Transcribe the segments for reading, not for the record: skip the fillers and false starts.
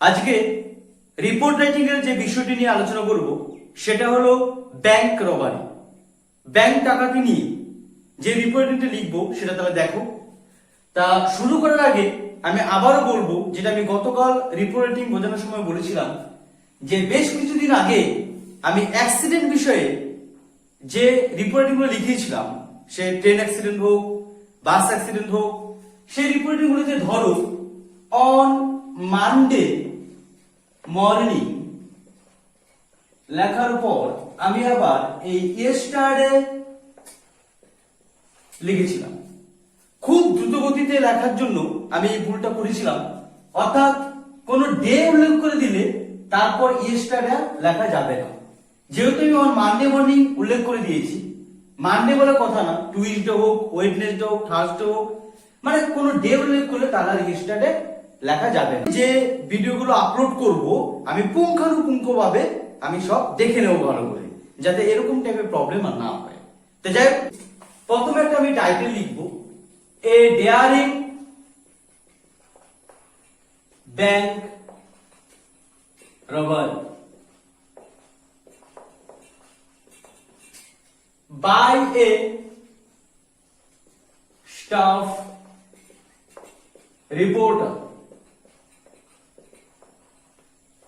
আজকে report writing এর যে বিষয়টি নিয়ে আলোচনা করব সেটা হলো ব্যাংক রবারি। ব্যাংক ডাকাতি নিয়ে যে রিপোর্টটি লিখবো সেটা তাহলে দেখো। তা শুরু করার আগে আমি আবারও বলবো, যেটা আমি গতকাল রিপোর্ট রাইটিং বোঝানোর সময় বলেছিলাম, যে বেশ কিছুদিন আগে আমি অ্যাক্সিডেন্ট বিষয়ে যে রিপোর্ট রাইটিং গুলো লিখিয়েছিলাম, সে ট্রেন অ্যাক্সিডেন্ট হোক, বাস অ্যাক্সিডেন্ট হোক, সেই রিপোর্ট রাইটিং গুলোতে ধরো অন মানডে মর্নিং লেখার পর আমি আবার এই ইয়েস্টারডে লিখেছিলাম। খুব দ্রুত গতিতে লেখার জন্য আমি এই ভুলটা করেছিলাম, অর্থাৎ কোন ডে উল্লেখ করে দিলে তারপর ইয়েস্টারডে লেখা যাবে না। যেহেতু আমি অন মানডে মর্নিং উল্লেখ করে দিয়েছি, মানডে বলার কথা না, টুইসডে হোক, ওয়েডনেসডে হোক, থার্সডে হোক, মানে কোন ডে উল্লেখ করলে তার আর ইয়েস্টারডে লেখা যাবে না। যে ভিডিওগুলো আপলোড করব আমি পুঙ্খানুপুঙ্খভাবে আমি সব দেখে নেব ভালো করে, যাতে এরকম টাইপের প্রবলেম আর না হয়। তো যাই হোক, প্রথমে একটা আমি টাইটেল লিখবো, a daring bank robbery by a staff reporter।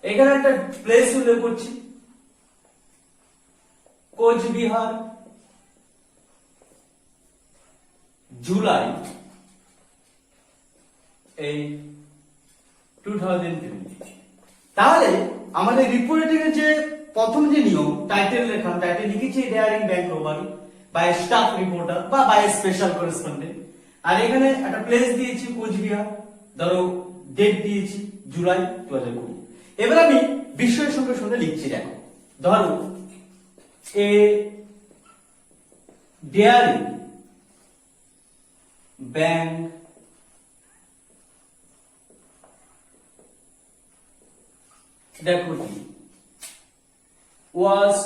এখানে একটা প্লেস উল্লেখ করছি, কোচবিহার, জুলাই 2020। তাহলে আমাদের রিপোর্টিং এর যে প্রথম যে নিয়ম, টাইটেল লেখা, টাইটেল লিখেছি daring bank robbery by staff reporter বা বাই স্পেশাল করেসপন্ডেন্ট, আর এখানে একটা প্লেস দিয়েছি কোচবিহার, ধরো ডেট দিয়েছি জুলাই 2020। এবার আমি বিষয়ের সঙ্গে সঙ্গে লিখছি, দেখো ধরো এ ডেয়ারিং ব্যাংক দেখো was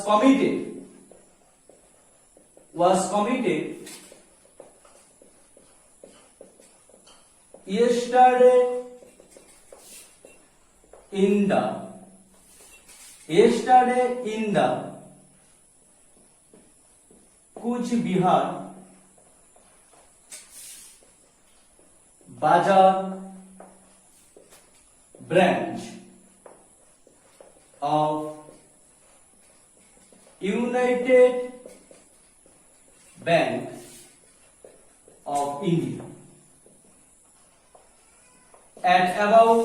committed yesterday in the Kuchbihar Bazar branch of United Bank of India at about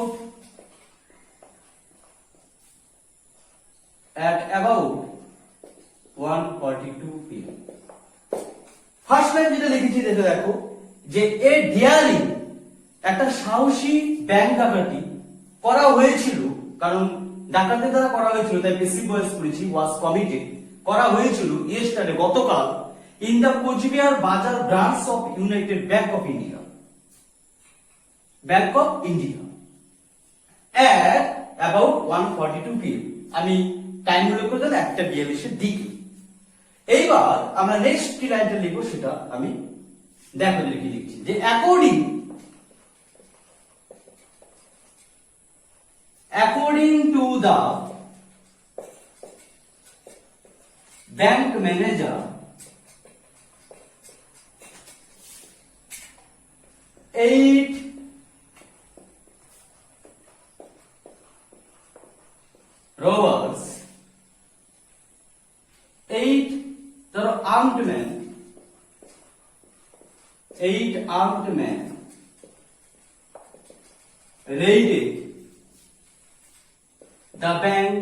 1:42 p.m. First line যেটা লিখেছি দেখো, যে এ ডিয়ারিং একটা সাহসী ব্যাংক ডাকাতি করা হয়েছিল, কারণ ডাকাতের দ্বারা করা হয়েছিল তাই বেশি বয়স করেছি, ওয়াজ কমিটেড করা হয়েছিল ইয়েস্টারডে গতকাল, ইন দা কোচবিহার বাজার branch of United bank of India at about 1:42 p.m. আমি টাইম উল্লেখ করে দিলাম 1:42 এর দিকে। এইবার আমরা নেক্সট কি লাইনটা লিখবো সেটা আমি দেখো লিখে লিখছি, যে according to the bank manager, 8 robbers, 8 armed men raided the bank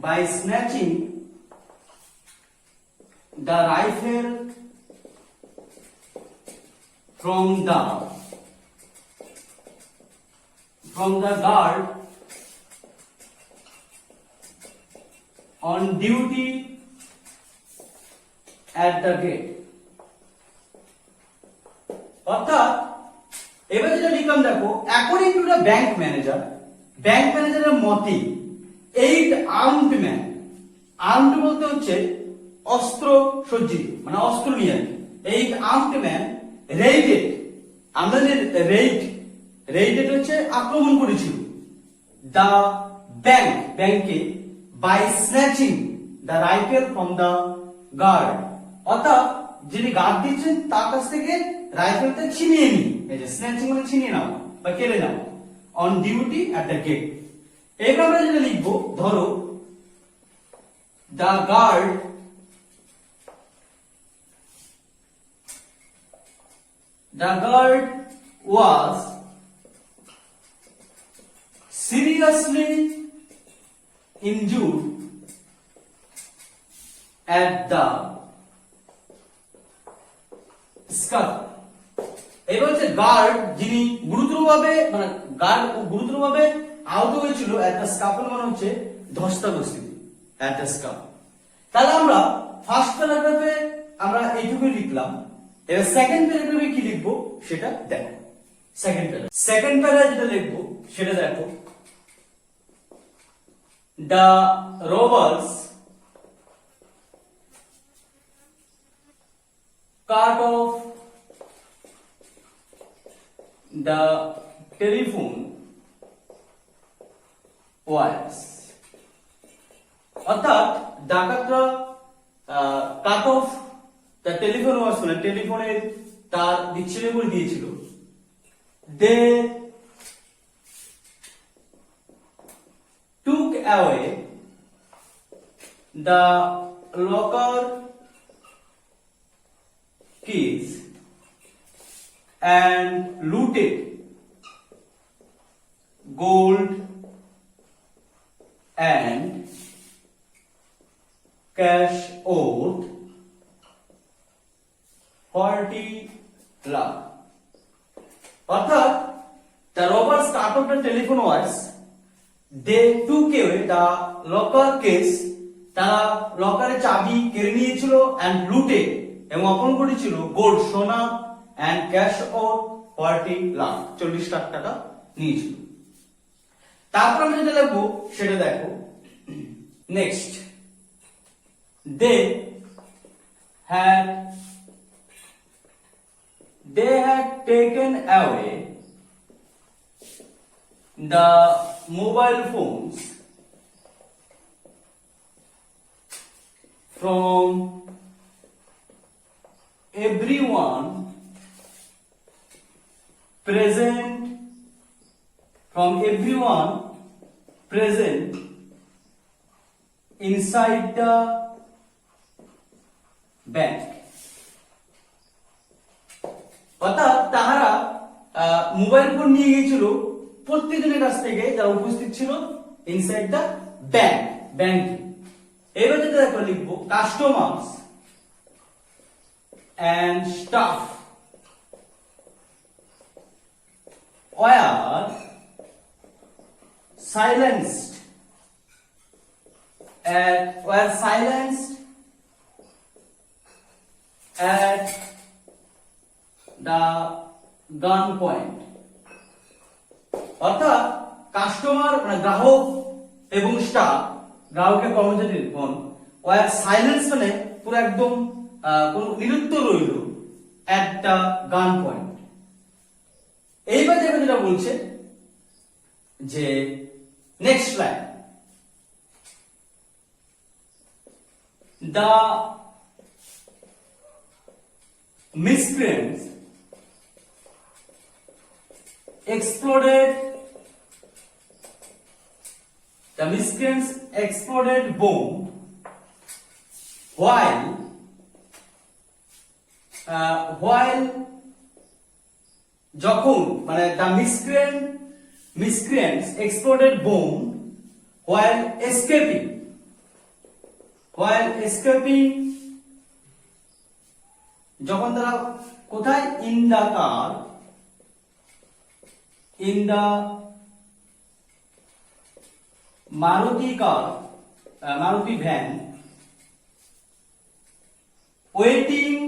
by snatching the rifle from the guard on duty at the gate। অর্থাৎ এবার যেটা লিখলাম দেখো, according to the bank manager প্রামাণ্যবিদদের মতে 8 আর্মড ম্যান, আর্মড বলতে হচ্ছে অস্ত্র সজ্জিত, মানে অস্ত্র নিয়ে আর কি। 8 আর্মড ম্যান রেইডেড, আমরা যে রেইডেড হচ্ছে আক্রমণ করেছিল, দা ব্যাংক, ব্যাংকে, by snatching the rifle from the guard, অর্থাৎ যিনি গার্ড দিচ্ছেন তার কাছ থেকে রাইফেলটা ছিনিয়ে নি, এই যে স্ন্যাচিং মানে ছিনিয়ে নাও বা কেড়ে নাও, on duty at the gate. এবার আমরা যেটা লিখবো, ধরো the guard was seriously injured at the scuffle. এবার হচ্ছে গার্ড যিনি গুরুতরভাবে, মানে গার্ড গুরুতরভাবে আহত হয়েছিল, at the scuffle মানে হচ্ছে ধস্তাধস্তি, at the scuffle। তাহলে আমরা ফার্স্ট প্যারাগ্রাফে আমরা এইটুকুই লিখলাম। এবার সেকেন্ড প্যারাগ্রাফে কি লিখবো সেটা দেখো। সেকেন্ড প্যারা যেটা লিখবো সেটা দেখো, the robbers cut off the telephone wires, অর্থাৎ ডাকাতরা কাট অফ দ্য টেলিফোন ওয়ার্স, মানে টেলিফোনের তার বিচ্ছিন্ন করে দিয়েছিল। They took away the locker keys and looted gold and cash owed 40 lakh. অর্থাৎ the robbers cut off the telephone wires, they took away the locker case, তারা লকারের চাবি কেড়ে নিয়েছিল, and looted এবং অপহরণ করেছিল গোল্ড, সোনা, and cash owed 40 lakh, 40 lakh টাকা নিয়েছিল। তারপর আমি যেটা লিখবো সেটা দেখো, next, they had taken away the mobile phones from everyone present inside the bank. অর্থাৎ তাহারা মোবাইল ফোন নিয়ে গিয়েছিল প্রত্যেকজনের কাছ থেকে যারা উপস্থিত ছিল ইনসাইড দ্য ব্যাংক। এবার যেটা দেখো লিখবো, customers and staff were silenced at the gun point, অর্থাৎ কাস্টমার মানে গ্রাহক এবং স্টাফ, গ্রাহকের কর্মচারী ওয়ার সাইলেন্স মানে পুরো একদম কোন নিরুত্তর রইল, at the gun point। এইবার দেখো যেটা বলছে যে next line, the miscreants exploded bomb while যখন মানে the miscreants exploded bomb while escaping, যখন তারা কোথায়, in the Maruti van waiting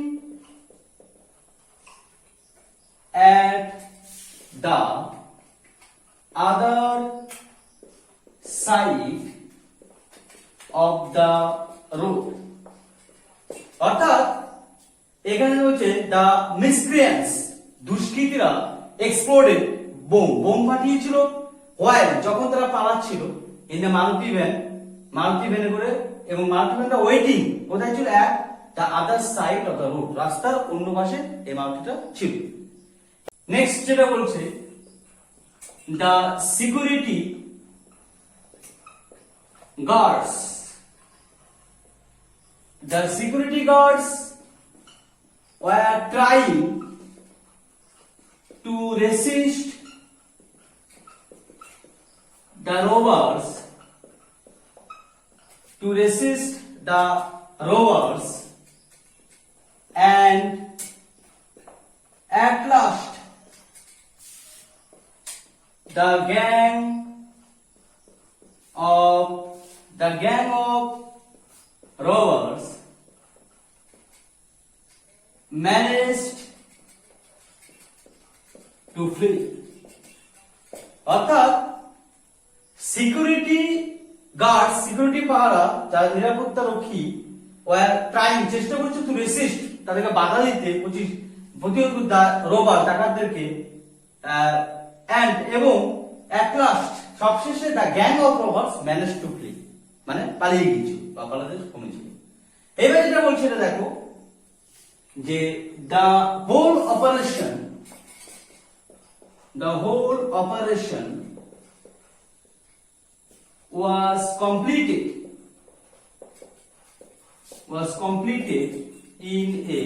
at the other side of the road. অর্থাৎ এখানে হচ্ছে দ্য মিসক্রিয়েন্টস, দুষ্কৃতীরা এক্সপ্লোডেড, বোম ফাটিয়েছিল হোয়াইল, যখন তারা পালাচ্ছিল, ইন দ্য মারুতি ভ্যানে করে, এবং মারুতি ভ্যানটা ওয়েটিং কোথায় ছিল, at the other side of the road, রাস্তার অন্য পাশে এই মারুতিটা ছিল। নেক্সট যেটা বলছে, the security guards, the security guards were trying to resist the robbers, and at last the gang of robbers managed to flee. অর্থাৎ সিকিউরিটি গার্ড, সিকিউরিটি পাহারা, যারা নিরাপত্তা রক্ষী, ওয়ার ট্রাইং, চেষ্টা করছে, টু রেসিস্ট, তাদেরকে বাধা দিতে, প্রতিহত রোবার, ডাকাতদেরকে, এন্ড এবং অ্যাট লাস্ট, সবশেষে the gang of robbers manage to flee, মানে পালিয়ে গিয়েছিল বা পালাতে কমেছিল। এবার যেটা বলছে এটা দেখো, যে the whole operation was completed in a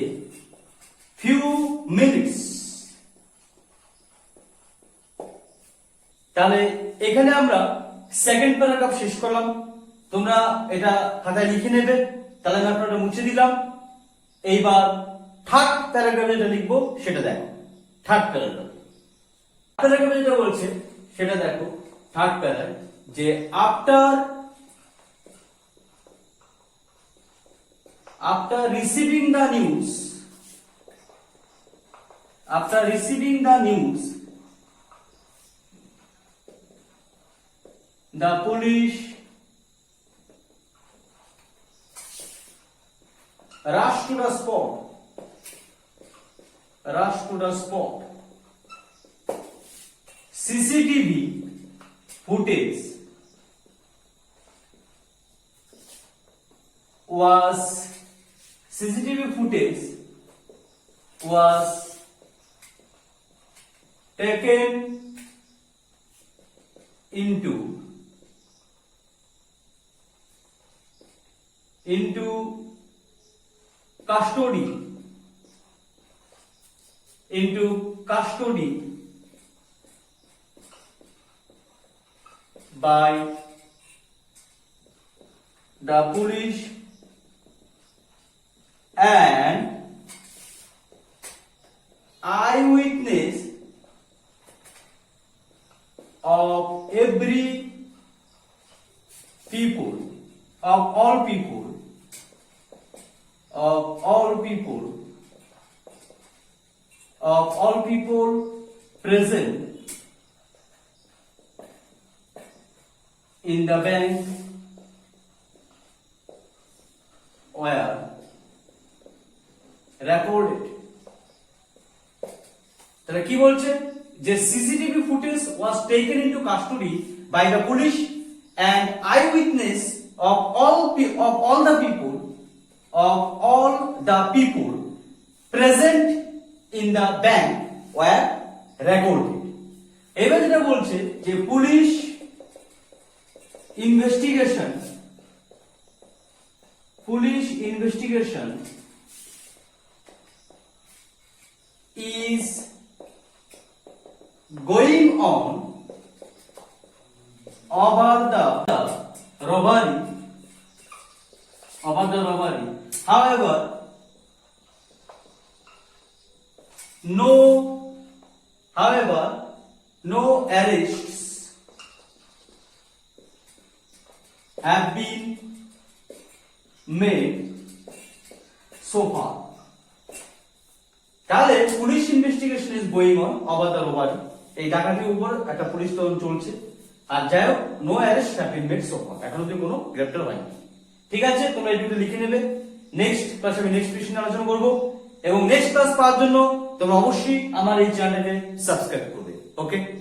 few minutes. তাহলে এখানে আমরা সেকেন্ড প্যারাগ্রাফ শেষ করলাম। তোমরা এটা খাতায় লিখে নেবে, তাহলে আমি আপনারা মুছে দিলাম। এইবার থার্ড প্যারাগ্রাফে যেটা লিখবো সেটা দেখো। থার্ড প্যারাগ্রাফে যেটা বলছে সেটা দেখো। থার্ড প্যারাগ্রাফ, যে after receiving the news, the police rushed to the spot. CCTV footage was taken into custody by the police and eyewitness of all people present in the bank were recorded. তাহলে কি বলছে, যে CCTV footage was taken into custody by the police and eyewitness of all the people present in the bank were recorded. এবার যেটা বলছে যে police investigation is going on over the robbery. However, no arrests have been made so far. তাহলে police investigation is going on over the robbery, এই ডাকাতির উপর একটা police তদন্ত চলছে। আর যাই হোক, no arrest have been made so far, এখনো তুই কোনো গ্রেপ্তার হয়নি। ঠিক আছে, তোমরা এটুকু লিখে নেবে। নেক্সট ক্লাসে আমি নেক্সট বিষয় নিয়ে আলোচনা করব, এবং নেক্সট ক্লাস পাওয়ার জন্য তোমরা অবশ্যই আমার এই চ্যানেলটাকে সাবস্ক্রাইব করবে। ওকে।